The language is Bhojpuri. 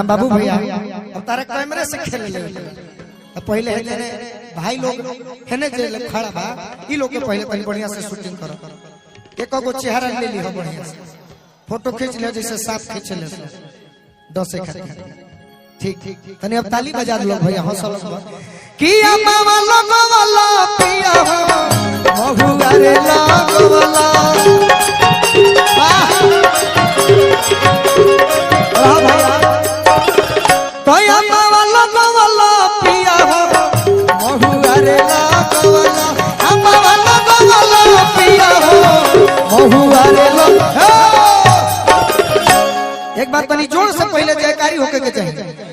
राम बाबू भैया अब तारा कैमरे से खेल ले पहले है जने भाई लोग हेने जे खड़ा बा ई लोग के पहले तनी बढ़िया से शूटिंग करो एक को चेहरा ले ली हो बढ़िया से फोटो खींच ले जैसे साफ खींच ले 10 खातिर ठीक तनी अब ताली बजा दो लोग भैया हौसला किया मामा लगवाला पिया हो महुआ रे लगवाला वाह भैया तोया मामा लगवाला पिया हो महुआ रे लगवाला मामा लगवाला पिया हो महुआ रे लगवाला एक बात बनी जोर से पहले जयकारी होके के चाहिए